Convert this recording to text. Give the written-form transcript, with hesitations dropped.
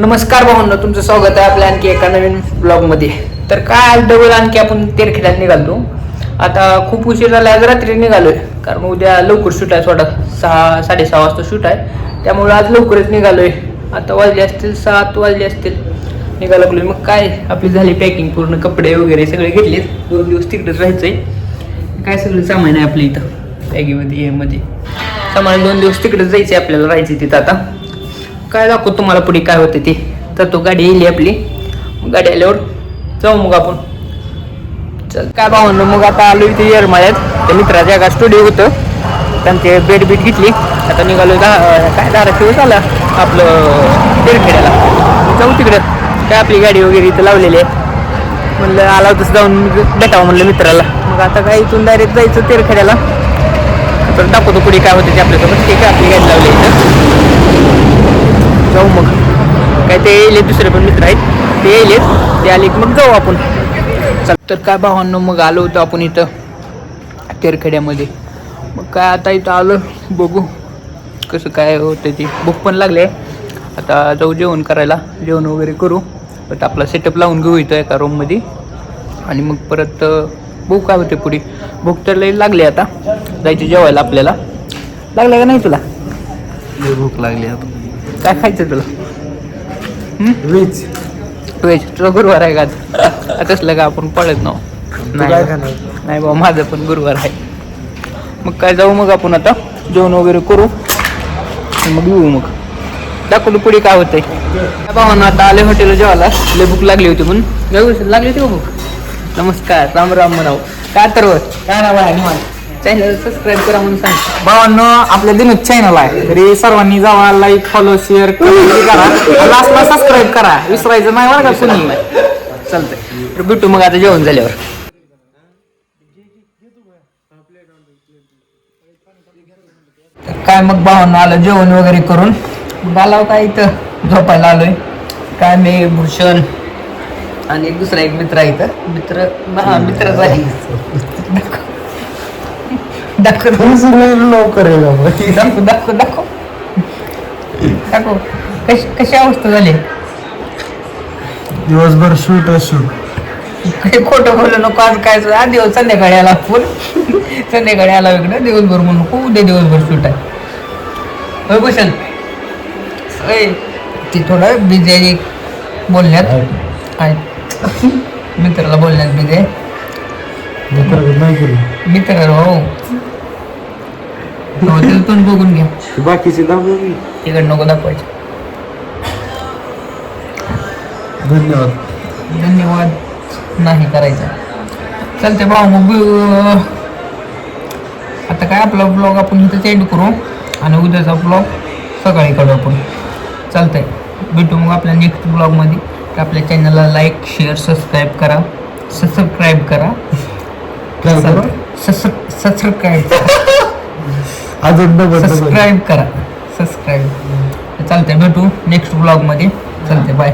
नमस्कार भावांनो, तुमचं स्वागत आहे आपल्या आणखी एका नवीन ब्लॉगमध्ये. तर काय डबल आणखी आपण तेरखेड्यात निघालो. आता खूप उशीर झाला, आज रात्री निघालोय कारण उद्या लवकर शूट आहे. थोडा 6-6:30 वाजता शूट आहे, त्यामुळे आज लवकरच निघालोय. आता वाजले असतील 7 वाजले असतील निघायला लागलोय. मग काय आपली झाली पॅकिंग पूर्ण, कपडे वगैरे सगळे घेतलेत. 2 दिवस तिकडेच राहायचंय. काय सगळं सामान आहे आपल्या इथं बॅगीमध्ये, मध्ये सामान. 2 दिवस तिकडेच जायचंय आपल्याला, राहायचं तिथं. आता काय दाखवतो तुम्हाला पुढे काय होतं ते. तर तो गाडी येईल आपली, गाडी आल्यावर जाऊ मग आपण. चल काय भावनो, मग आता आलो इथे येरमाळ्यात. त्या मित्राच्या एका स्टुडिओ होतं, त्यांचे बेड बीट घेतली. आता निघालो काय 12 दिवस आला आपलं तेरखेड्याला. जाऊ तिकडं. काय आपली गाडी वगैरे इथं लावलेली आहे. म्हणलं आला होतंच जाऊन भेटावं म्हणलं मित्राला. मग आता काय इथून डायरेक्ट जायचं तेरखेड्याला. तर दाखवतो पुढे काय होतं ते आपल्यासोबत. ठीक आहे, आपली गाडी लावली इथं. जाऊ मग. काय ते येईल, दुसरे पण मित्र आहेत ते येईल. ते आले की मग जाऊ आपण. चल तर काय भावांनो, मग आलो होतो आपण इथं तेरखेड्यामध्ये. मग काय आता इथं आलं, बघू कसं काय होतं ते. भूक पण लागले. आता जाऊ जेवण करायला, जेवण वगैरे करू. परत आपला सेटअप लावून घेऊ इथं एका रूममध्ये. आणि मग परत बघू काय होते पुढे. भूक तर लई लागली. आता जायचं जेवायला आपल्याला. लागलं का नाही तुला? भूक लागली आता. काय खायचं तुला? व्हेज. व्हेज. तुला गुरुवार आहे का? तसलं का आपण पळत नाही बाबा, माझं पण गुरुवार आहे. मग काय जाऊ मग आपण आता जेवण वगैरे करू, मग येऊ. मग दाखवलं पुढे काय होतंय. काय भावांना, आता आले हॉटेलला जेवायला. लय भूक लागली होती म्हणून. लागली होती भूक. नमस्कार, राम राम म्हणाव. काय तर काय नाव आहे निवांत. चॅनल सबस्क्राईब करा म्हणून सांग भावांनो. आपल्या दिनच चॅनल आहे, तरी सर्वांनी जावा, लाईक, फॉलो, शेअर करा. लास्टला सबस्क्राईब करा, विसरायचं नाही बरं का कोणी. चालतंय, तर भेटू मग आता जेवण झाल्यावर. काय मग भावांना आलं जेवण वगैरे करून. मग आला काय इथं झोपायला आलोय. काय मी, भूषण आणि दुसरा एक मित्र आहे इथं. मित्रच आहे. लवकर दाखव कशी अवस्था झाली. दिवसभर शूट. काही खोटं बोलू नको. आज काय दिवस संध्याकाळी आला फुल. संध्याकाळी आला इकडं. दिवसभर म्हणून नको, उद्या दिवसभर शूट आहे. होय भूषण. ती थोडं बिझी आहे बोलण्यात आहे. मित्राला बोलण्यात बिझी आहे. मित्र हो, तोंड बघून घ्या. बाकीचे तिकडं नको दाखवायचे. धन्यवाद नाही करायचं. चालते भाऊ, मग आता काय आपला ब्लॉग आपण इथं एंड करू आणि उद्याचा ब्लॉग सकाळी काढू आपण. चालतंय, भेटू मग आपल्या नेक्स्ट ब्लॉगमध्ये. आपल्या चॅनलला लाईक, शेअर, सबस्क्राईब करा. सबस्क्राईब करा. सबस्क्राईब करा. चालतंय, भेटू नेक्स्ट ब्लॉगमध्ये. चालतंय, बाय.